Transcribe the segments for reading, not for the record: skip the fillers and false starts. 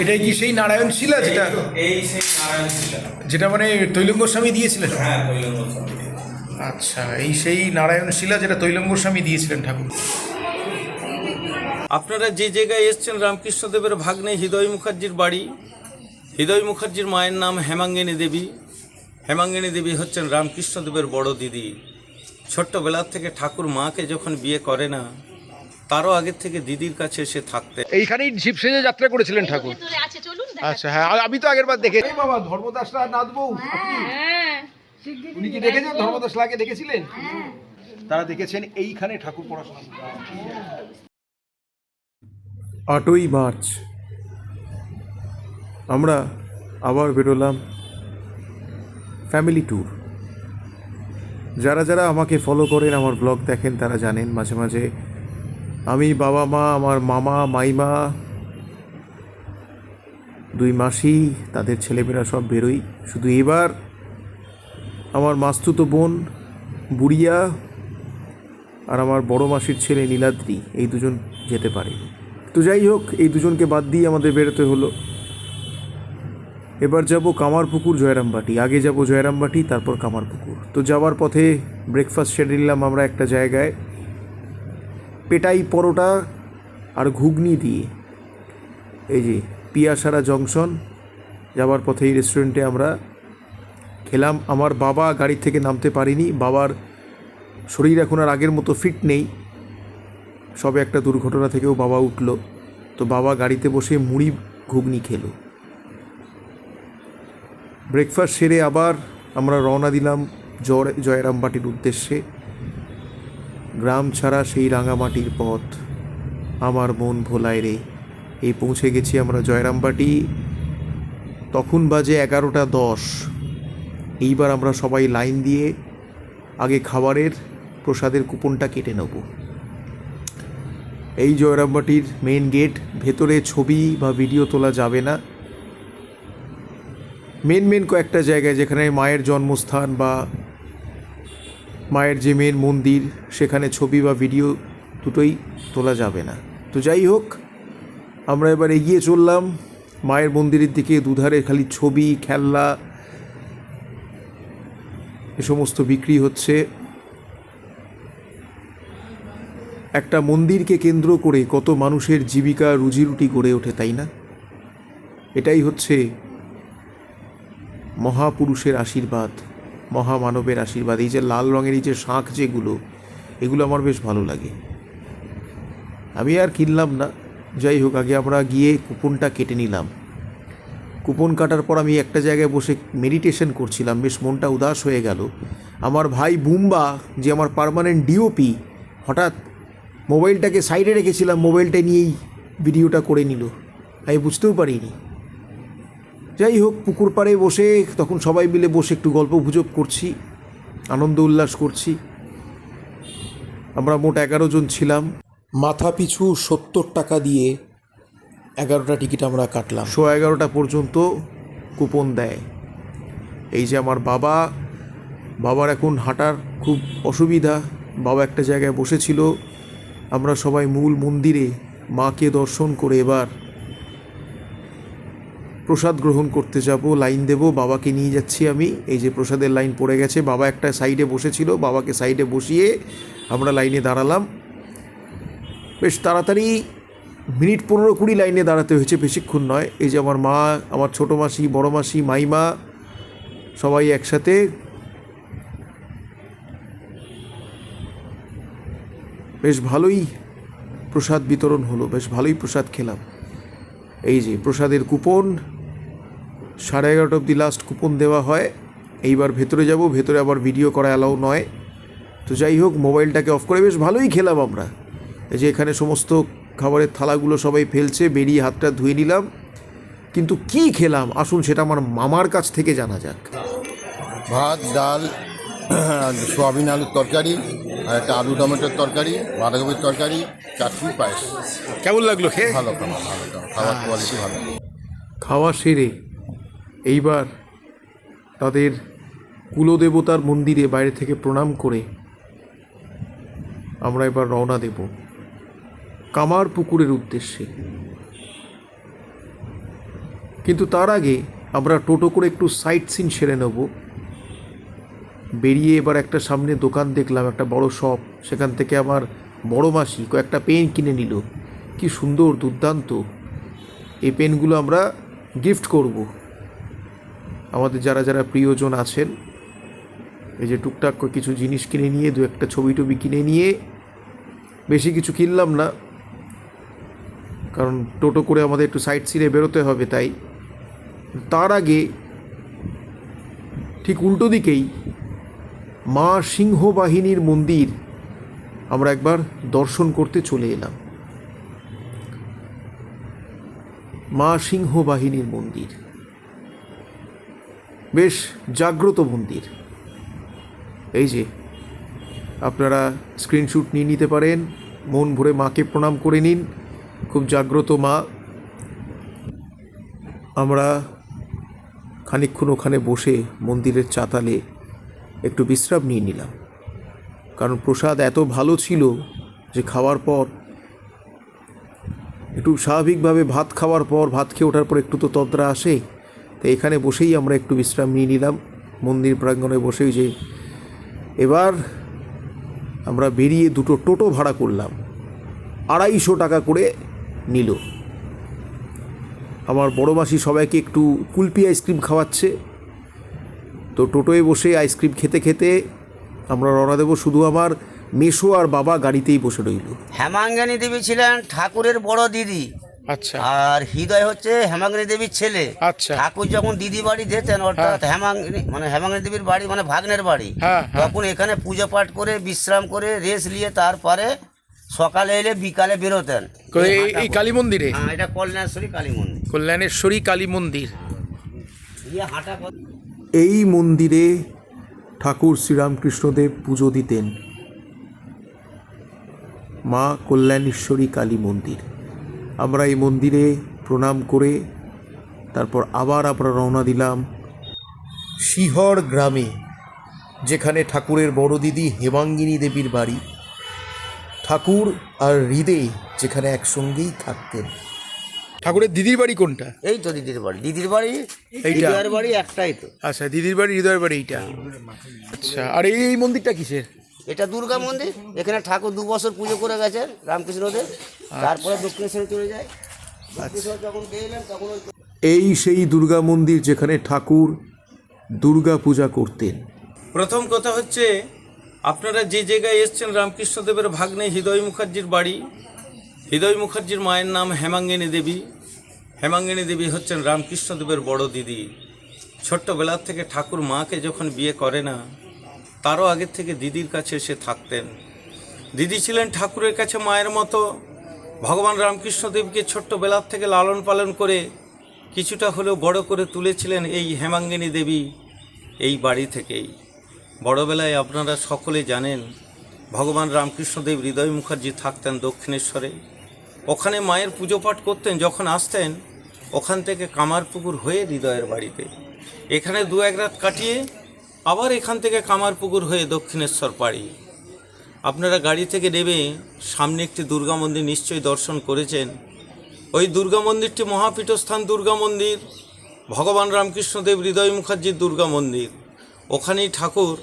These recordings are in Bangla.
এটাই কি সেই নারায়ণ শিলা যেটা এই সেই নারায়ণ শিলা। যেটা মানে তৈলঙ্গ স্বামী দিয়েছিলেন? হ্যাঁ, তৈলঙ্গ স্বামী। আচ্ছা, এই সেই নারায়ণ শিলা যেটা তৈলঙ্গ স্বামী দিয়েছিলেন ঠাকুর। আপনারা যে জায়গায় এসছেন রামকৃষ্ণদেবের ভাগ্নে হৃদয় মুখার্জির বাড়ি। হৃদয় মুখার্জির মায়ের নাম হেমাঙ্গিনী দেবী। হেমাঙ্গিনী দেবী হচ্ছেন রামকৃষ্ণদেবের বড় দিদি। ছোট্টবেলার থেকে ঠাকুর মাকে যখন বিয়ে করে না, তারও আগের থেকে দিদির কাছে এসে থাকতে। এইখানেই শিব সেজে যাত্রা করেছিলেন ঠাকুর। আচ্ছা, হ্যাঁ, আমি তো আগের বার দেখে বাবা ধর্মদাসরা নাথবউ উনি কি দেখেছেন? ধর্মদাসলাকে দেখেছিলেন? তারা দেখেছেন এইখানে ঠাকুর পড়াশোনা। 8ই মার্চ আমরা আবার বেরোলাম ফ্যামিলি ট্যুর। যারা যারা আমাকে ফলো করেন, আমার ব্লগ দেখেন, তারা জানেন মাঝে মাঝে আমি, বাবা মা, আমার মামা মাইমা, 2 মাসি, তাদের ছেলেমেয়েরা সব বেরোই। শুধু এবার আমার মাস্তুতো বোন বুড়িয়া আর আমার বড় মাসির ছেলে নীলাদ্রি, এই দুজন যেতে পারে। তো যাই হোক, এই দুজনকে বাদ দিয়ে আমাদের বেরোতে হলো। এবার যাব কামারপুকুর জয়রামবাটি। আগে যাব জয়রামবাটি, তারপর কামারপুকুর। তো যাওয়ার পথে ব্রেকফাস্ট সেরে নিলাম আমরা একটা জায়গায়, পেটাই পরোটা আর ঘুগনি দিয়ে। এই যে পিয়াসারা জংশন যাওয়ার পথে এই রেস্টুরেন্টে আমরা খেলাম। আমার বাবা গাড়ি থেকে নামতে পারিনি, বাবার শরীর এখন আর আগের মতো ফিট নেই। সবে একটা দুর্ঘটনা থেকেও বাবা উঠল, তো বাবা গাড়িতে বসে মুড়ি ঘুগনি খেলো। ব্রেকফাস্ট সেরে আবার আমরা রওনা দিলাম জয়রামবাটির উদ্দেশ্যে। গ্রাম ছাড়া সেই রাঙামাটির পথ, আমার মন ভোলায় রে। এই পৌঁছে গেছি আমরা জয়রামবাটি। তখন বাজে 11টা 10। এইবার আমরা সবাই লাইন দিয়ে আগে খাবারের প্রসাদের কুপনটা কেটে নেব। এই জয়রামবাটির মেন গেট। ভেতরে ছবি বা ভিডিও তোলা যাবে না। মেন কয়েকটা জায়গায় যেখানে মায়ের জন্মস্থান বা মায়ের যে মেন মন্দির, সেখানে ছবি বা ভিডিও দুটোই তোলা যাবে না। তো যাই হোক, আমরা এবার এগিয়ে চললাম মায়ের মন্দিরের দিকে। দুধারে খালি ছবি, খেলনা, এ সমস্ত বিক্রি হচ্ছে। একটা মন্দিরকে কেন্দ্র করে কত মানুষের জীবিকা রুজিরুটি গড়ে ওঠে, তাই না? এটাই হচ্ছে মহাপুরুষের আশীর্বাদ, মহামানবের আশীর্বাদ। এই যে লাল রঙের এই যে শাঁখ যেগুলো, এগুলো আমার বেশ ভালো লাগে। আমি আর কিনলাম না। যাই হোক, আগে আমরা গিয়ে কুপনটা কেটে নিলাম। কুপন কাটার পর আমি একটা জায়গায় বসে মেডিটেশন করছিলাম, বেশ মনটা উদাস হয়ে গেল। আমার ভাই বুম্বা, যে আমার পার্মানেন্ট ডিওপি, হঠাৎ মোবাইলটাকে সাইডে রেখেছিলাম, মোবাইলটা নিয়েই ভিডিওটা করে নিল। আমি বুঝতেও পারিনি। যাই হোক, পুকুর পাড়ে বসে তখন সবাই মিলে বসে একটু গল্প গুজব করছি, আনন্দ উল্লাস করছি। আমরা মোট 11 জন ছিলাম। মাথা পিছু 70 টাকা দিয়ে 11টা টিকিট আমরা কাটলাম। 11:30 পর্যন্ত কুপন দেয়। এই যে আমার বাবার এখন হাঁটার খুব অসুবিধা। বাবা একটা জায়গায় বসেছিল। আমরা সবাই মূল মন্দিরে মাকে দর্শন করে এবার প্রসাদ গ্রহণ করতে যাব, লাইন দেব। বাবাকে নিয়ে যাচ্ছি আমি। এই যে প্রসাদের লাইন পড়ে গেছে। বাবা একটা সাইডে বসেছিল, বাবাকে সাইডে বসিয়ে আমরা লাইনে দাঁড়ালাম। বেশ তাড়াতাড়ি মিনিট 15-20 লাইনে দাঁড়াতে হয়েছে, বেশিক্ষণ নয়। এই যে আমার মা, আমার ছোটো মাসি, বড় মাসি, মাইমা, সবাই একসাথে। বেশ ভালোই প্রসাদ বিতরণ হলো, বেশ ভালোই প্রসাদ খেলাম। এই যে প্রসাদের কুপন, 11:30 অবধি লাস্ট কুপন দেওয়া হয়। এইবার ভেতরে যাব, ভেতরে আবার ভিডিও করা অ্যালাউ নয়। তো যাই হোক, মোবাইলটাকে অফ করে বেশ ভালোই খেলাম আমরা। এই যে এখানে সমস্ত খাবারের থালাগুলো সবাই ফেলছে, বেরিয়ে হাতটা ধুয়ে নিলাম। কিন্তু কি খেলাম আসুন সেটা আমার মামার কাছ থেকে জানা যাক। ভাত, ডাল, সোয়াবিন আলুর তরকারি, আর একটা আলু টমেটোর তরকারি, বাঁধাকপির তরকারি, চাটনি, পায়েস। কেমন লাগলো খেয়ে? ভালো খাবার কোয়ালিটি ভালো। খাওয়া সেরে এইবার তাদের কুলদেবতার মন্দিরে বাইরে থেকে প্রণাম করে আমরা এবার রওনা দেব কামারপুকুরের উদ্দেশ্যে। কিন্তু তার আগে আমরা টোটো করে একটু সাইট সিন সেরে নেব। বেরিয়ে এবার একটা সামনে দোকান দেখলাম, একটা বড় শপ, সেখান থেকে আমার বড় মাসি কয়েকটা পেন কিনে নিল। কি সুন্দর, দুর্দান্ত! এই পেনগুলো আমরা গিফট করব আমাদের যারা যারা প্রিয়জন আছেন। এই যে টুকটাক করে কিছু জিনিস কিনে নিয়ে, দু একটা ছবি টবি কিনে নিয়ে, বেশি কিছু কিনলাম না, কারণ টোটো করে আমাদের একটু সাইট সিনে বেরোতে হবে। তাই তার আগে ঠিক উল্টো দিকেই মা সিংহবাহিনীর মন্দির আমরা একবার দর্শন করতে চলে এলাম। মা সিংহবাহিনীর মন্দির বেশ জাগ্রত মন্দির। এই যে আপনারা স্ক্রিনশট নিয়ে নিতে পারেন, মন ভরে মাকে প্রণাম করে নিন। খুব জাগ্রত মা। আমরা খানিকক্ষণ ওখানে বসে মন্দিরের চাতালে একটু বিশ্রাম নিয়ে নিলাম, কারণ প্রসাদ এত ভালো ছিল যে খাওয়ার পর একটু স্বাভাবিকভাবে ভাত খাওয়ার পর, ভাত খেয়ে ওঠার পর একটু তো তন্দ্রা আসে। তো এখানে বসেই আমরা একটু বিশ্রাম নিয়ে নিলাম মন্দির প্রাঙ্গণে বসেই। যে এবার আমরা বেরিয়ে দুটো টোটো ভাড়া করলাম, 250 টাকা করে নিল। আমার বড় মাসি সবাইকে একটু কুলপি আইসক্রিম খাওয়াচ্ছে, তো টোটোয় বসে আইসক্রিম খেতে খেতে আমরা রওনা দেবো। শুধু আমার মেসো আর বাবা গাড়িতেই বসে রইল। হেমাঙ্গিনী দেবী ছিলেন ঠাকুরের বড় দিদি। আচ্ছা আর হৃদয় হচ্ছে হেমাঙ্গিনী দেবীর ছেলে। আচ্ছা ঠাকুর যখন দিদি বাড়ি যেতেন, অর্থাৎ হেমাঙ্গিনী মানে হেমাঙ্গিনী দেবীর বাড়ি মানে ভাগ্নের বাড়ি, হ্যাঁ, হ্যাঁ। তখন এখানে পুজো পাঠ করে বিশ্রাম করে রেস্ট নিয়ে তারপরে সকালে এলে বিকালে বেরোতেন। এই কালী মন্দিরে, হ্যাঁ, এটা কল্যাণেশ্বরী কালী মন্দির। কল্যাণেশ্বরী কালী মন্দির। গিয়ে হাঁটা এই মন্দিরে ঠাকুর শ্রীরামকৃষ্ণদেব পুজো দিতেন। মা কল্যাণেশ্বরী কালী মন্দির। আমরা এই মন্দিরে প্রণাম করে তারপর আবার আমরা রওনা দিলাম শিহর গ্রামে, যেখানে ঠাকুরের বড় দিদি হেমাঙ্গিনী দেবীর বাড়ি। ঠাকুর আর হৃদয় যেখানে একসঙ্গেই থাকতেন। ঠাকুরের দিদির বাড়ি কোনটা? এই তো দিদির বাড়ি, দিদির বাড়ি এইটা? হৃদয়ের বাড়ি একটাই তো। আচ্ছা, দিদির বাড়ি হৃদয়ের বাড়ি এইটা। আচ্ছা, আর এই মন্দিরটা কিসের? এটা দুর্গা মন্দির। এখানে ঠাকুর 2 বছর পুজো করে গেছেন রামকৃষ্ণদেব, তারপরে দক্ষিণেশ্বরে চলে যায়। দক্ষিণেশ্বর যখন গেলেন তখন এই সেই দুর্গা মন্দির যেখানে ঠাকুর দুর্গা পূজা করতেন। প্রথম কথা হচ্ছে, আপনারা যে জায়গায় এসছেন রামকৃষ্ণদেবের ভাগ্নে হৃদয় মুখার্জির বাড়ি। হৃদয় মুখার্জির মায়ের নাম হেমাঙ্গিনী দেবী। হেমাঙ্গিনী দেবী হচ্ছেন রামকৃষ্ণদেবের বড় দিদি। ছোট্টবেলার থেকে ঠাকুর মাকে যখন বিয়ে করে না, তারও আগের থেকে দিদির কাছে এসে থাকতেন। দিদি ছিলেন ঠাকুরের কাছে মায়ের মতো। ভগবান রামকৃষ্ণদেবকে ছোট্টবেলার থেকে লালন পালন করে কিছুটা হলেও বড় করে তুলেছিলেন এই হেমাঙ্গিনী দেবী এই বাড়ি থেকেই। বড়বেলায় আপনারা সকলে জানেন, ভগবান রামকৃষ্ণদেব হৃদয় মুখার্জি থাকতেন দক্ষিণেশ্বরে। ওখানে মায়ের পুজো পাঠ করতেন। যখন আসতেন ওখান থেকে কামারপুকুর হয়ে হৃদয়ের বাড়িতে, এখানে 2-1 রাত কাটিয়ে আবার এখান থেকে কামারপুকুর হয়ে দক্ষিণেশ্বর পাড়ি। আপনারা গাড়ি থেকে নেমে সামনে একটি দুর্গা মন্দির নিশ্চয়ই দর্শন করেছেন। ওই দুর্গা মন্দিরটি মহাপীঠস্থান দুর্গা মন্দির, ভগবান রামকৃষ্ণদেব হৃদয় মুখার্জির দুর্গা মন্দির। ওখানেই ঠাকুর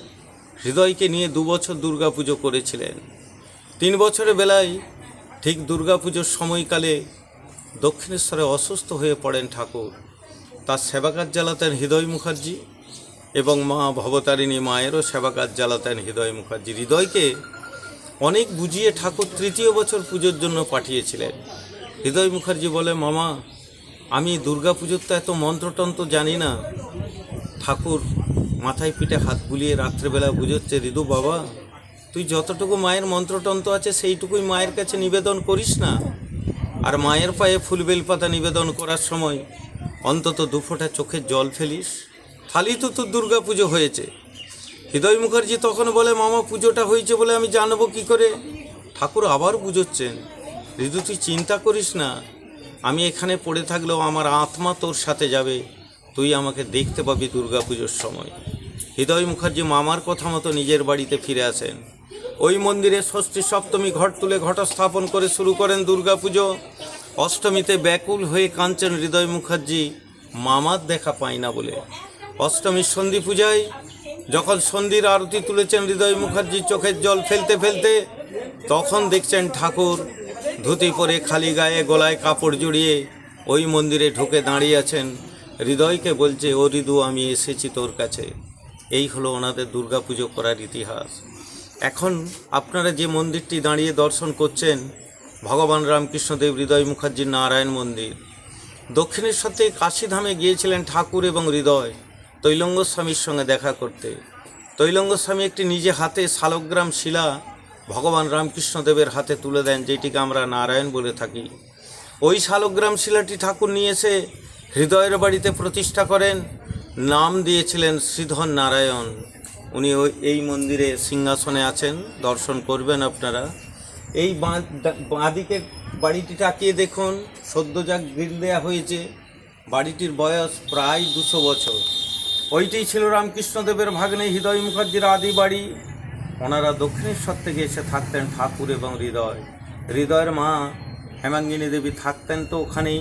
হৃদয়কে নিয়ে 2 বছর দুর্গা পুজো করেছিলেন। 3 বছরের বেলায় ঠিক দুর্গা পুজোর সময়কালে দক্ষিণেশ্বরে অসুস্থ হয়ে পড়েন ঠাকুর। তার সেবাকাজ জ্বালাতেন হৃদয় মুখার্জি এবং মা ভবতারিণী মায়েরও সেবাকাজ জ্বালাতেন হৃদয় মুখার্জি। হৃদয়কে অনেক বুঝিয়ে ঠাকুর 3য় বছর পুজোর জন্য পাঠিয়েছিলেন। হৃদয় মুখার্জি বলে, মামা আমি দুর্গা পুজোর তো এত মন্ত্রতন্ত্র জানি না। ঠাকুর মাথায় পিঠে হাত বুলিয়ে রাত্রেবেলা বুঝোচ্ছে, হৃদু বাবা তুই যতটুকু মায়ের মন্ত্রতন্ত্র আছে সেইটুকুই মায়ের কাছে নিবেদন করিস না, আর মায়ের পায়ে ফুল বেলপাতা নিবেদন করার সময় অন্তত 2 ফোঁটা চোখের জল ফেলিস, তাহলেই তো তোর দুর্গা পুজো হয়েছে। হৃদয় মুখার্জি তখন বলে, মামা পুজোটা হয়েছে বলে আমি জানবো কি করে? ঠাকুর আবার বুঝোচ্ছেন, হৃদু তুই চিন্তা করিস না, আমি এখানে পড়ে থাকলেও আমার আত্মা তোর সাথে যাবে, তুই আমাকে দেখতে পাবি দুর্গা পুজোর সময়। হৃদয় মুখার্জি মামার কথা মতো নিজের বাড়িতে ফিরে আসেন। ওই মন্দিরে ষষ্ঠী সপ্তমী ঘট তুলে ঘট স্থাপন করে শুরু করেন দুর্গা পুজো। অষ্টমীতে ব্যাকুল হয়ে কাঁদছেন হৃদয় মুখার্জি, মামার দেখা পাই না বলে। অষ্টমীর সন্ধি পূজায় যখন সন্ধির আরতি তুলেছেন হৃদয় মুখার্জি চোখের জল ফেলতে ফেলতে, তখন দেখছেন ঠাকুর ধুতি পরে খালি গায়ে গলায় কাপড় জড়িয়ে ওই মন্দিরে ঢুকে দাঁড়িয়ে আছেন। হৃদয়কে বলছে, ও হৃদু, আমি এসেছি তোর কাছে। এই হলো ওনাদের দুর্গাপুজো করার ইতিহাস। এখন আপনারা যে মন্দিরটি দাঁড়িয়ে দর্শন করছেন, ভগবান রামকৃষ্ণদেব হৃদয় মুখার্জির নারায়ণ মন্দির। দক্ষিণেশ্বর থেকে কাশীধামে গিয়েছিলেন ঠাকুর এবং হৃদয় তৈলঙ্গ স্বামীর সঙ্গে দেখা করতে। তৈলঙ্গ স্বামী একটি নিজে হাতে শালগ্রাম শিলা ভগবান রামকৃষ্ণদেবের হাতে তুলে দেন, যেটিকে আমরা নারায়ণ বলে থাকি। ওই শালগ্রাম শিলাটি ঠাকুর নিয়ে এসে হৃদয়ের বাড়িতে প্রতিষ্ঠা করেন, নাম দিয়েছিলেন শ্রীধর নারায়ণ। উনি এই মন্দিরে সিংহাসনে আছেন, দর্শন করবেন আপনারা। এই বাঁদিকে বাড়িটি তাকিয়ে দেখুন, সদ্য যা গ্রিল দেওয়া হয়েছে, বাড়িটির বয়স প্রায় 200 বছর। ওইটি ছিল রামকৃষ্ণদেবের ভাগ্নে হৃদয় মুখার্জির আদি বাড়ি। ওনারা দক্ষিণেশ্বর থেকে এসে থাকতেন ঠাকুর এবং হৃদয়। হৃদয়ের মা হেমাঙ্গিনী দেবী থাকতেন তো ওখানেই।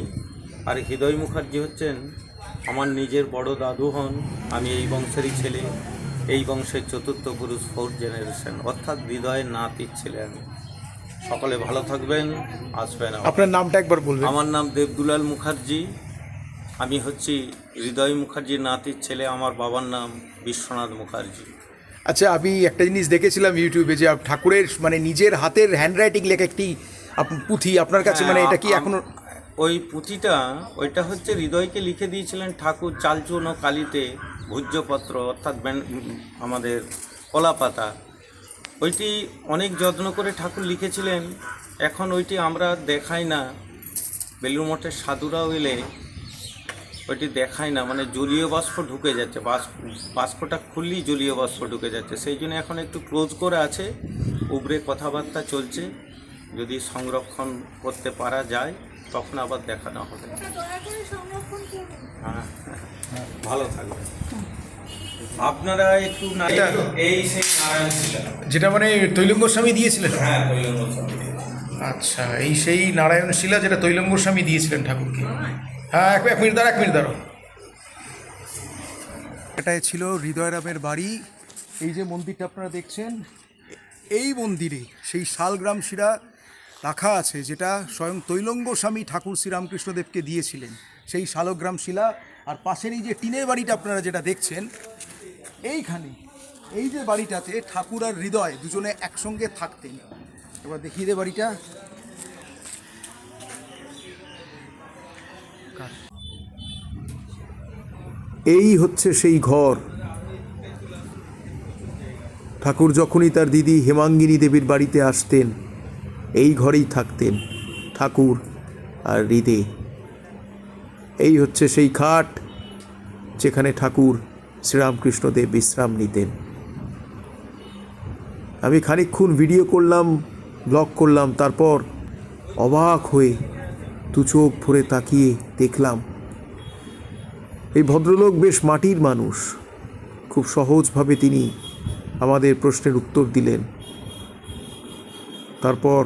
আর হৃদয় মুখার্জি হচ্ছেন আমার নিজের বড় দাদু হন। আমি এই বংশেরই ছেলে, এই বংশের চতুর্থ পুরুষ, 4th জেনারেশন, অর্থাৎ হৃদয়ের নাতির ছেলে আমি। সকলে ভালো থাকবেন, আসবেন। আপনার নামটা একবার বলবেন। আমার নাম দেবদুলাল মুখার্জি। আমি হচ্ছি হৃদয় মুখার্জির নাতির ছেলে। আমার বাবার নাম বিশ্বনাথ মুখার্জি। আচ্ছা, আমি একটা জিনিস দেখেছিলাম ইউটিউবে, যে ঠাকুরের মানে নিজের হাতের হ্যান্ডরাইটিং লেখা একটি পুঁথি আপনার কাছে, মানে এটা কি এখনো? ওই পুঁথিটা, ওইটা হচ্ছে হৃদয়কে লিখে দিয়েছিলেন ঠাকুর চালচুন ও কালিতে, ভূজ্যপত্র অর্থাৎ আমাদের কলাপাতা। ওইটি অনেক যত্ন করে ঠাকুর লিখেছিলেন। এখন ওইটি আমরা দেখাই না, বেলুড় মঠের সাধুরাও এলে ওইটি দেখাই না, মানে জলীয় বাষ্প ঢুকে যাচ্ছে, বাষ্পটা খুললেই জলীয় বাষ্প ঢুকে যাচ্ছে। সেই জন্য এখন একটু ক্লোজ করে আছে, উপরে কথাবার্তা চলছে। যদি সংরক্ষণ করতে পারা যায় তখন আবার দেখানো হবে। হ্যাঁ, ভালো থাকবে আপনারা একটু। এই সেই নারায়ণ শিলা, যেটা মানে তৈলঙ্গ স্বামী দিয়েছিলেন? হ্যাঁ, তৈলঙ্গ স্বামী। আচ্ছা, এই সেই নারায়ণ শিলা যেটা তৈলঙ্গ স্বামী দিয়েছিলেন ঠাকুরকে। হ্যাঁ, এক মিনিট দাঁড়ো। এটাই ছিল হৃদয়রামের বাড়ি। এই যে মন্দিরটা আপনারা দেখছেন, এই মন্দিরে সেই শালগ্রাম শিলা রাখা আছে, যেটা স্বয়ং তৈলঙ্গ স্বামী ঠাকুর শ্রীরামকৃষ্ণদেবকে দিয়েছিলেন, সেই শালগ্রাম শিলা। আর পাশের এই যে টিনের বাড়িটা আপনারা যেটা দেখছেন, এইখানে এই যে বাড়িটাতে ঠাকুর আর হৃদয় দুজনে একসঙ্গে থাকতেন। এবার দেখিয়ে দে বাড়িটা। এই হচ্ছে সেই ঘর। ঠাকুর যখনই তার দিদি হেমাঙ্গিনী দেবীর বাড়িতে আসতেন, এই ঘরেই থাকতেন ঠাকুর আর হৃদে। এই হচ্ছে সেই খাট যেখানে ঠাকুর শ্রীরামকৃষ্ণদেব বিশ্রাম নিতেন। আমি খানিকক্ষণ ভিডিও করলাম, ব্লগ করলাম, তারপর অবাক হয়ে দু চোখ ভরে তাকিয়ে দেখলাম এই ভদ্রলোক বেশ মাটির মানুষ। খুব সহজভাবে তিনি আমাদের প্রশ্নের উত্তর দিলেন। তারপর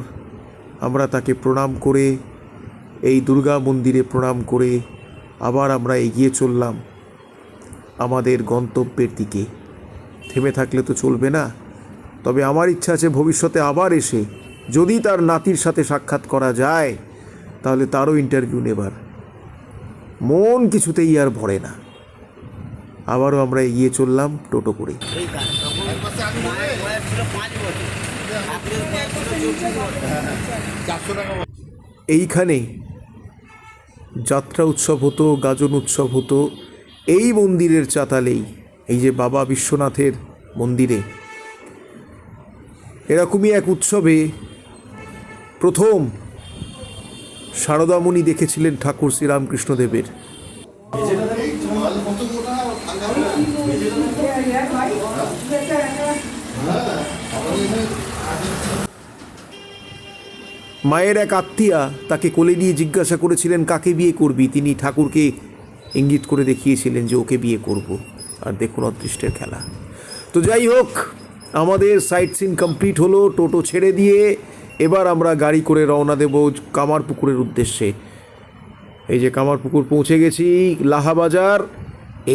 আমরা তাকে প্রণাম করে, এই দুর্গা মন্দিরে প্রণাম করে আবার আমরা এগিয়ে চললাম আমাদের গন্তব্যের দিকে। থেমে থাকলে তো চলবে না, তবে আমার ইচ্ছা আছে ভবিষ্যতে আবার এসে যদি তার নাতির সাথে সাক্ষাৎ করা যায় তাহলে তারও ইন্টারভিউ নেবার। মন কিছুতেই আর ভরে না। আবারও আমরা এগিয়ে চললাম টোটো করে। এইখানে যাত্রা উৎসব হতো, গাজন উৎসব হতো এই মন্দিরের চাতালেই। এই যে বাবা বিশ্বনাথের মন্দিরে এরকমই এক উৎসবে প্রথম শারদামণি দেখেছিলেন ঠাকুর শ্রীরামকৃষ্ণদেবের। মায়ের এক আত্মীয়া তাকে কোলে নিয়ে জিজ্ঞাসা করেছিলেন কাকে বিয়ে করবি। তিনি ঠাকুরকে ইঙ্গিত করে দেখিয়েছিলেন যে ওকে বিয়ে করব। আর দেখুন অদৃষ্টের খেলা। তো যাই হোক, আমাদের সাইট সিন কমপ্লিট হলো। টোটো ছেড়ে দিয়ে এবার আমরা গাড়ি করে রওনা দেব কামারপুকুরের উদ্দেশ্যে। এই যে কামারপুকুর পৌঁছে গেছি, লাহাবাজার।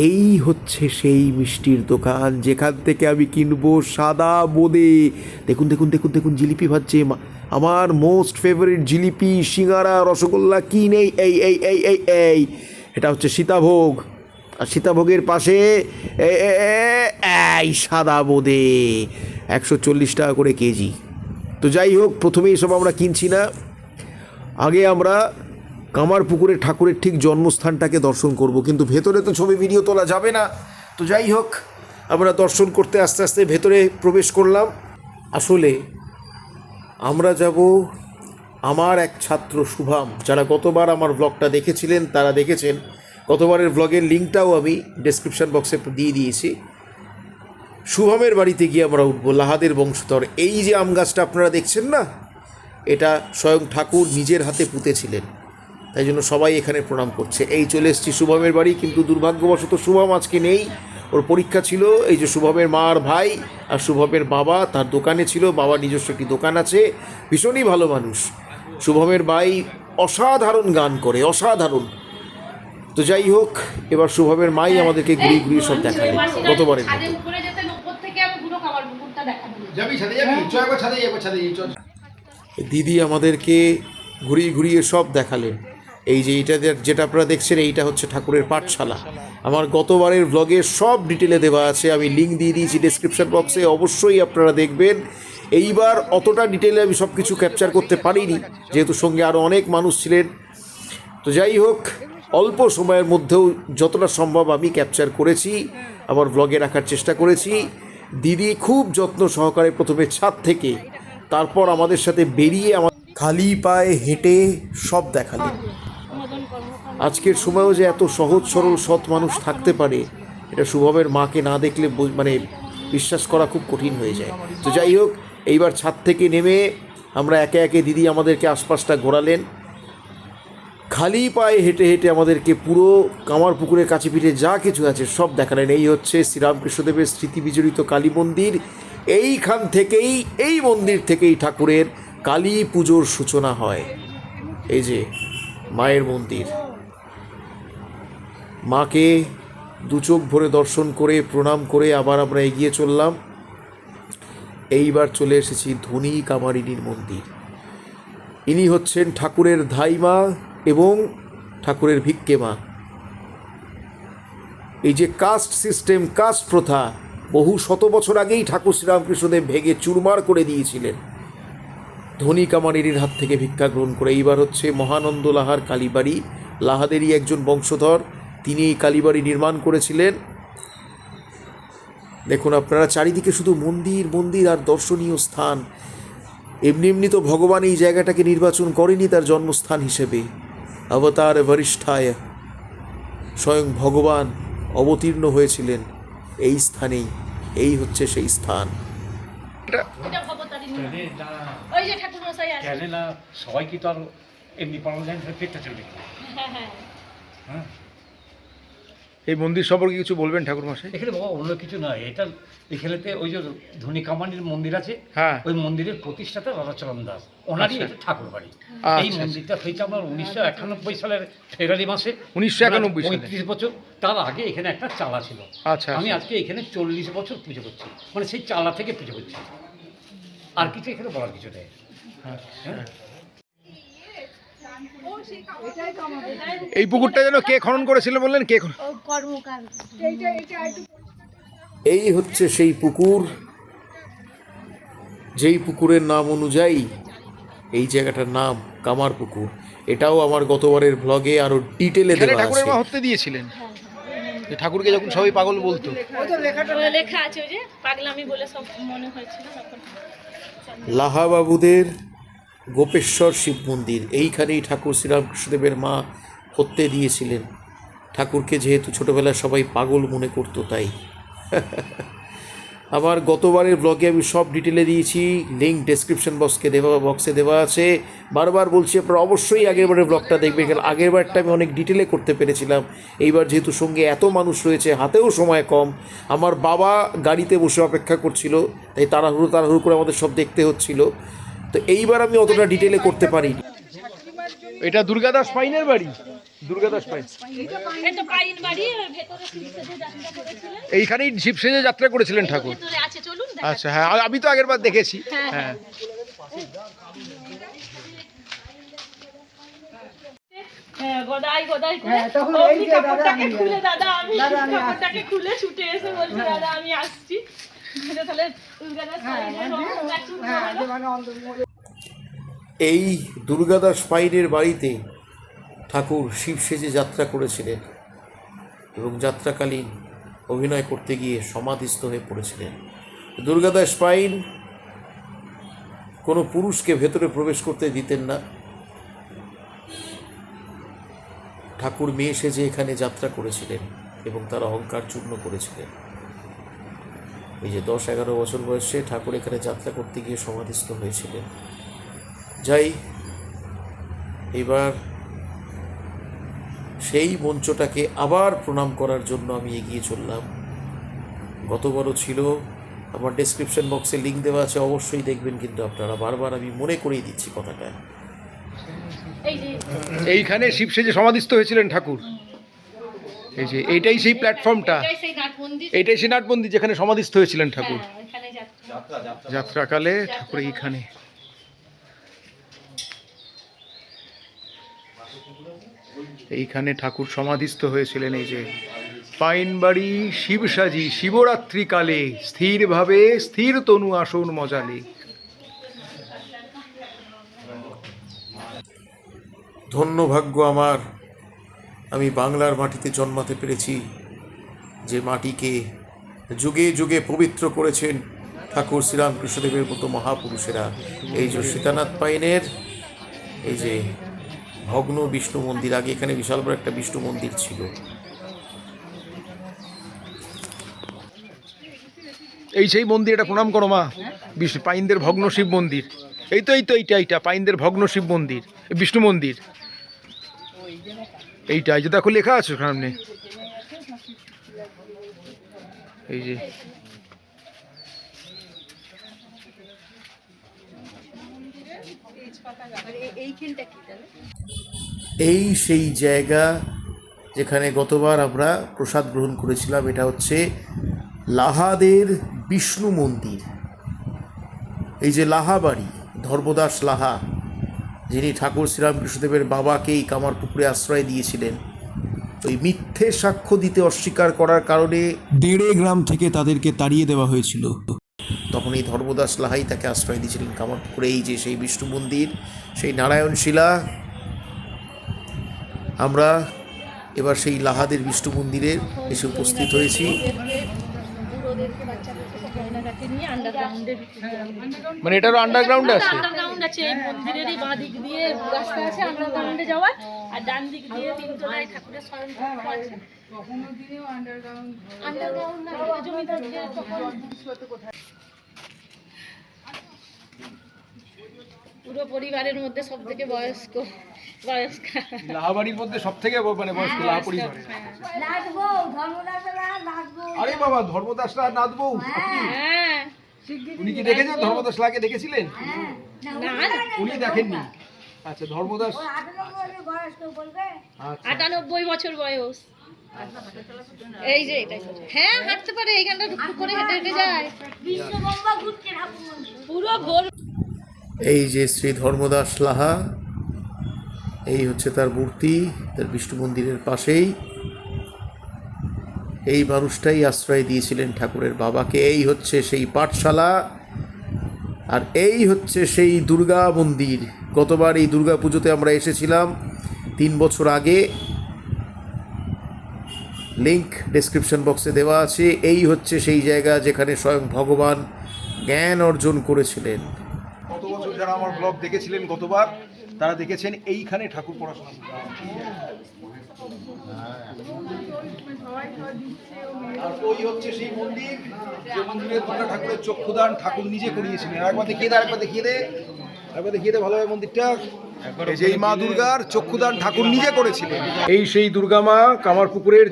এই হচ্ছে সেই মিষ্টির দোকান যেখান থেকে আমি কিনবো সাদা বোঁদে। দেখুন দেখুন দেখুন দেখুন, জিলিপি ভাজছে, আমার মোস্ট ফেভারিট জিলিপি, সিঙ্গারা, রসগোল্লা, কি নেই। এই এই এই এই এই এটা হচ্ছে সীতাভোগ, আর সীতাভোগের পাশে এই সাদা বোঁদে 140 টাকা করে কেজি। তো যাই হোক, প্রথমে এসব আমরা কিনছি না, আগে আমরা কামারপুকুরের ঠাকুরের ঠিক জন্মস্থানটাকে দর্শন করব, কিন্তু ভেতরে তো ছবি ভিডিও তোলা যাবে না। তো যাই হোক, আমরা দর্শন করতে আস্তে আস্তে ভেতরে প্রবেশ করলাম। আসলে আমরা যাব আমার এক ছাত্র শুভম, যারা গতবার আমার ব্লগটা দেখেছিলেন তারা দেখেছেন, গতবারের ব্লগের লিঙ্কটাও আমি ডেসক্রিপশন বক্সে দিয়ে দিয়েছি। শুভমের বাড়িতে গিয়ে আমরা উঠবো, লাহাদের বংশধর। এই যে আম গাছটা আপনারা দেখছেন না, এটা স্বয়ং ঠাকুর নিজের হাতে পুঁতেছিলেন, তাই জন্য সবাই এখানে প্রণাম করছে। এই চলে এসেছি শুভমের বাড়ি, কিন্তু দুর্ভাগ্যবশত শুভম আজকে নেই, ওর পরীক্ষা ছিল। এই যে শুভমের মা আর ভাই আর শুভমের বাবা তার দোকানে ছিল, বাবার নিজস্ব একটি দোকান আছে, ভীষণই ভালো মানুষ। শুভমের ভাই অসাধারণ গান করে, অসাধারণ। তো যাই হোক, এবার শুভমের মাই আমাদেরকে ঘুরিয়ে ঘুরিয়ে সব দেখালেন গতবারের মতো। দিদি আমাদেরকে ঘুরিয়ে ঘুরিয়ে সব দেখালেন। এই যে এইটা যেটা আপনারা দেখছেন, এইটা হচ্ছে ঠাকুরের পাঠশালা। আমার গতবারের ব্লগে সব ডিটেলে দেওয়া আছে, আমি লিঙ্ক দিয়ে দিয়েছি ডেসক্রিপশন বক্সে, অবশ্যই আপনারা দেখবেন। এইবার অতটা ডিটেলে আমি সব কিছু ক্যাপচার করতে পারিনি, যেহেতু সঙ্গে আরও অনেক মানুষ ছিলেন। তো যাই হোক, অল্প সময়ের মধ্যেও যতটা সম্ভব আমি ক্যাপচার করেছি, আমার ব্লগে রাখার চেষ্টা করেছি। দিদি খুব যত্ন সহকারে প্রথমে ছাদ থেকে, তারপর আমাদের সাথে বেরিয়ে আমার খালি পায়ে হেঁটে সব দেখালেন। আজকের সময়ও যে এত সহজ সরল সৎ মানুষ থাকতে পারে, এটা শুভমের মাকে না দেখলে মানে বিশ্বাস করা খুব কঠিন হয়ে যায়। তো যাই হোক, এইবার ছাদ থেকে নেমে আমরা একে একে দিদি আমাদেরকে আশপাশটা ঘোরালেন, খালি পায়ে হেঁটে হেঁটে আমাদেরকে পুরো কামারপুকুরের কাছে পিঠে যা কিছু আছে সব দেখালেন। এই হচ্ছে শ্রীরামকৃষ্ণদেবের স্মৃতি বিজড়িত কালী মন্দির। এইখান থেকেই, এই মন্দির থেকেই ঠাকুরের কালী পুজোর সূচনা হয়। এই যে মায়ের মন্দির, মাকে দু চোখ ভরে দর্শন করে প্রণাম করে আবার আমরা এগিয়ে চললাম। এইবার চলে এসেছি ধনী কামারিনীর মন্দির। ইনি হচ্ছেন ঠাকুরের ধাইমা এবং ঠাকুরের ভিক্ষে মা। এই যে কাস্ট সিস্টেম, কাস্ট প্রথা বহু শত বছর আগেই ঠাকুর শ্রীরামকৃষ্ণদেব ভেঙে চুরমার করে দিয়েছিলেন, ধনী কামারিনীর হাত থেকে ভিক্ষা গ্রহণ করে। এইবার হচ্ছে মহানন্দ লাহার কালীবাড়ি, লাহাদেরই একজন বংশধর, তিনি এই কালীবাড়ি নির্মাণ করেছিলেন। দেখুন আপনারা, চারিদিকে শুধু মন্দির মন্দির আর দর্শনীয় স্থান। এমনি এমনি তো ভগবান এই জায়গাটাকে নির্বাচন করেনি তার জন্মস্থান হিসেবে। অবতার বরিষ্ঠায়, স্বয়ং ভগবান অবতীর্ণ হয়েছিলেন এই স্থানেই। এই হচ্ছে সেই স্থান। সবাই কি তো আর এমনি পালন যায় পেটটা চলবে। হ্যাঁ, এই মন্দির সম্পর্কে কিছু বলবেন ঠাকুর মশাই? এখানে বাবা অন্য কিছু নয়, এটা এখানেতে ওই যে ধনী কামানির মন্দির আছে, হ্যাঁ, ওই মন্দিরের প্রতিষ্ঠাতা রাধাচরণ দাস, ওনারই এটা ঠাকুর বাড়ি। এই মন্দিরটা হয়েছে আমার 1991 সালের ফেব্রুয়ারি মাসে। 1991 সালে, 35 বছর। তার আগে এখানে একটা চালা ছিল। আচ্ছা, আমি আজকে এখানে 40 বছর পুজো করছি, মানে সেই চালা থেকে পুজো করছি। আর কিছু এখানে বলার কিছু নেই। এই পুকুরটা যেন কে খনন করেছিল বললেন? কে? এই হচ্ছে সেই পুকুর, যেই পুকুরের নাম অনুযায়ী এই জায়গাটার নাম কামারপুকুর। এটাও আমার গতবারের ব্লগে আরো ডিটেলে দেওয়া আছে। ঠাকুরের মা হত্যা দিয়েছিলেন, ঠাকুরকে যখন সবাই পাগল বলতো। লেখা আছে ওই যে পাগলামি বলে সব মনে হয়েছিল তখন। লাহাবাবুদের গোপেশ্বর শিব মন্দির, এইখানেই ঠাকুর শ্রীরামকৃষ্ণদেবের মা হত্যে দিয়েছিলেন। ঠাকুরকে যেহেতু ছোটোবেলায় সবাই পাগল মনে করতো, তাই। আমার গতবারের ব্লগে আমি সব ডিটেলে দিয়েছি, লিঙ্ক ডেসক্রিপশন বক্সে দেওয়া আছে। বারবার বলছি আপনারা অবশ্যই আগেরবারের ব্লগটা দেখবেন, কারণ আগেরবারটা আমি অনেক ডিটেলে করতে পেরেছিলাম। এইবার যেহেতু সঙ্গে এত মানুষ রয়েছে, হাতেও সময় কম, আমার বাবা গাড়িতে বসে অপেক্ষা করছিল, তাই তাড়াহুড়ো করে আমাদের সব দেখতে হচ্ছিল। তো এইবার আমি অতটা ডিটেলে করতে পারিনি। এটা দুর্গাদাস পাইনের বাড়ি। দুর্গাদাস পাইন এই তো পাইন বাড়ি ওর ভেতরে শিবসে যে যাত্রা করেছিলেন এইখানেই শিবসেজে যাত্রা করেছিলেন ঠাকুর। ভেতরে আছে, চলুন দেখা আচ্ছা হ্যাঁ, আমি তো আগের বার দেখেছি। হ্যাঁ হ্যাঁ, গদাই গদাই করে অমনি কাপড়টাকে খুলে দাদা আমি কাপড়টাকে খুলে ছুটে এসে বলছি দাদা আমি আসছি। তাহলে দুর্গাদাস এই দুর্গাদাস পাইনের বাড়িতে ঠাকুর শিবসেজে যাত্রা করেছিলেন এবং যাত্রাকালীন অভিনয় করতে গিয়ে সমাধিস্থ হয়ে পড়েছিলেন। দুর্গাদাস পাইন কোনো পুরুষকে ভেতরে প্রবেশ করতে দিতেন না। ঠাকুর মেয়ে সেজে এখানে যাত্রা করেছিলেন এবং তার অহংকার চূর্ণ করেছিলেন। এই যে 10-11 বছর বয়সে ঠাকুর এখানে যাত্রা করতে গিয়ে সমাধিস্থ হয়েছিলেন। যাই এবার সেই মঞ্চটাকে আবার প্রণাম করার জন্য আমি এগিয়ে চললাম। গতবারও ছিল, আমার ডেসক্রিপশন বক্সে লিঙ্ক দেওয়া আছে, অবশ্যই দেখবেন। কিন্তু আপনারা বারবার আমি মনে করিয়ে দিচ্ছি কথাটা। এই যে এইখানে শিবসেজে সমাধিস্থ হয়েছিলেন ঠাকুর। এই যে এইটাই সেই প্ল্যাটফর্মটা, এটাই সেই নাট মন্দির, এইটাই সেই নাট মন্দির যেখানে সমাধিস্থ হয়েছিলেন ঠাকুর। হ্যাঁ, এখানে যাত্রা যাত্রাকালে ঠাকুর এইখানে। এইখানে ঠাকুর সমাধিস্থ হয়েছিলেন। এই যে পাইনবাড়ি শিবসাজি শিবরাত্রিকালে স্থিরভাবে স্থির তনু আসন মজালে। ধন্য ভাগ্য আমার, আমি বাংলার মাটিতে জন্মাতে পেরেছি, যে মাটিকে যুগে যুগে পবিত্র করেছেন ঠাকুর শ্রীরামকৃষ্ণদেবের মতো মহাপুরুষেরা। এই যে সীতানাথ পাইনের এই যে ভগ্ন বিষ্ণু মন্দির, আগে এখানে বিশাল বড় একটা বিষ্ণু মন্দির ছিল। এই সেই মন্দির, এটা প্রণাম করো মা। পাইনদের ভগ্ন শিব মন্দির। এই তো এইটা পাইনদের ভগ্ন শিব মন্দির, বিষ্ণু মন্দির। এইটা এই যে দেখো লেখা আছে সামনে। এই যে এই সেই জায়গা যেখানে গতবার আমরা প্রসাদ গ্রহণ করেছিলাম। এটা হচ্ছে লাহাদের বিষ্ণু মন্দির। এই যে লাহা বাড়ি, ধর্মদাস লাহা, যিনি ঠাকুর শ্রীরামকৃষ্ণদেবের বাবাকেই কামারপুকুরে আশ্রয় দিয়েছিলেন, ওই মিথ্যে সাক্ষ্য দিতে অস্বীকার করার কারণে 1.5 গ্রাম থেকে তাদেরকে তাড়িয়ে দেওয়া হয়েছিল। তখন এই ধর্মদাস লাহাই তাকে আশ্রয় দিয়েছিলেন কামারপুকুরে। এই যে সেই বিষ্ণু মন্দির, সেই নারায়ণশিলা। আমরা এবার সেই লাহাদের বিষ্ণু মন্দিরে এসে উপস্থিত হয়েছি। মানে এটারও আন্ডারগ্রাউন্ড আছে। আন্ডারগ্রাউন্ড আছে, এই মন্দিরেরই বাঁ দিক দিয়ে রাস্তা আছে আন্ডারগ্রাউন্ডে যাওয়ার, আর ডান দিক দিয়ে তিনতলায় ঠাকুরের শয়ন কক্ষ আছে। আন্ডারগ্রাউন্ড না জমিদারদের তখন পুরো পরিবারের মধ্যে সব থেকে বয়স্ক লাহাবাড়ির মধ্যে সব থেকে মানে বয়স্ক লাহা পরিবার। আরে বাবা, ধর্মদাসরা নাথ বউ, হ্যাঁ উনি কি দেখেছেন? ধর্মদাস লাহাকে দেখেছিলেন? উনি দেখেননি। আচ্ছা, ধর্মদাস 98 বছর বয়স। এই যে এটাই, হ্যাঁ হাঁটতে পারে, এইখানটা টুকটুক করে হেঁটে হেঁটে যায় পুরো ভোর। এই যে শ্রী ধর্মদাস লাহা, এই হচ্ছে তার মূর্তি, তার বিষ্ণু মন্দিরের পাশেই। এই মানুষটাই আশ্রয় দিয়েছিলেন ঠাকুরের বাবাকে। এই হচ্ছে সেই পাঠশালা, আর এই হচ্ছে সেই দুর্গা মন্দির। গতবার এই দুর্গা পুজোতে আমরা এসেছিলাম 3 বছর আগে, লিংক ডেসক্রিপশন বক্সে দেওয়া আছে। এই হচ্ছে সেই জায়গা যেখানে স্বয়ং ভগবান জ্ঞান অর্জন করেছিলেন। গত বছর যারা আমার ব্লগ দেখেছিলেন গতবার, তারা দেখেছেন এইখানে ঠাকুর পড়াশোনা করতেন। আর ওই হচ্ছে সেই মন্দির, যে মন্দিরে দুর্গা ঠাকুরের চক্ষুদান ঠাকুর নিজে করিয়েছিলেন। একবার দেখিয়ে দে, একবার দেখিয়ে দে, একবার দেখিয়ে দে ভালোভাবে মন্দিরটা। এই যে এই মা দুর্গার চক্ষুদান ঠাকুর নিজে করেছিলেন। এই সেই দুর্গা মা কামারপুকুরের,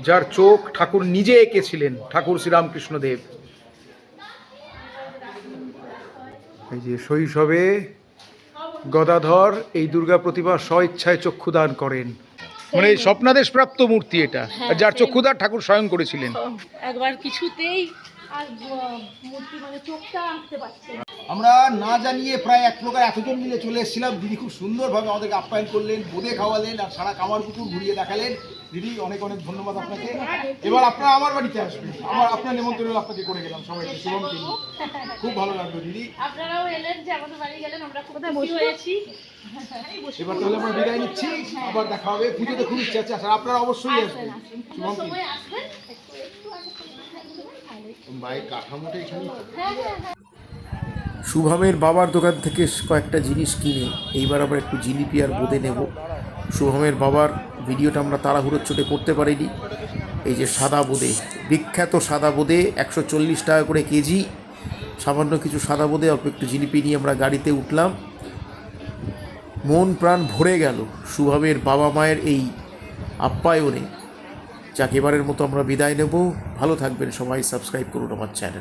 যার চোখ ঠাকুর নিজে এঁকেছিলেন, ঠাকুর শ্রীরামকৃষ্ণদেব। এই যে শৈশবে গদাধর এই দুর্গা প্রতিমা স্বইচ্ছায় চক্ষুদান করেন। মানে স্বপ্নাদেশ প্রাপ্ত মূর্তি এটা, হ্যাঁ, যার সেই- চক্ষুদার ঠাকুর স্বয়ং করেছিলেন। একবার কিছুতেই আর মূর্তি মানে চোখটা আঁকতে পারছে না। আমরা না জানিয়ে প্রায় এক প্রকার এতজন মিলে চলে এসেছিলাম। দিদি খুব সুন্দরভাবে আমাদেরকে আপ্যায়ন করলেন, বোঁদে খাওয়ালেন আর সারা কামারপুকুর ঘুরিয়ে দেখালেন। দিদি অনেক অনেক ধন্যবাদ আপনাকে। এবার আপনারা আমার বাড়িতে আসবেন, আপনার নিমন্ত্রণ আপনাকে করে গেলাম সবাইকে, শুভমকে নিয়ে। খুব ভালো লাগলো দিদি। আপনারাও এলেন যে আমাদের বাড়ি গেলেন, আমরা খুব খুশি হয়েছি। এবার তাহলে আমরা বিদায় নিচ্ছি, আবার দেখা হবে। পুজোতে খুব ইচ্ছা আছে আসার, আপনারা অবশ্যই আসবেন। শুভম কি সময় আসবেন একটু আগে করে বাইরের কাঠামোটা এখানে শুভমের বাবার দোকান থেকে কয়েকটা জিনিস কিনে এইবার আমরা একটু জিলিপি আর বোঁদে নেব। শুভমের বাবার ভিডিওটা আমরা তাড়াহুড়োর চোটে করতে পারিনি। এই যে সাদা বোঁদে, বিখ্যাত সাদা বোঁদে 140 টাকা করে কেজি। সামান্য কিছু সাদা বোঁদে, অল্প একটু জিলিপি নিয়ে আমরা গাড়িতে উঠলাম। মন প্রাণ ভরে গেল শুভমের বাবা মায়ের এই আপ্যায়নে। যাক, এবারের মতো আমরা বিদায় নেব। ভালো থাকবেন সবাই, সাবস্ক্রাইব করুন আমার চ্যানেল।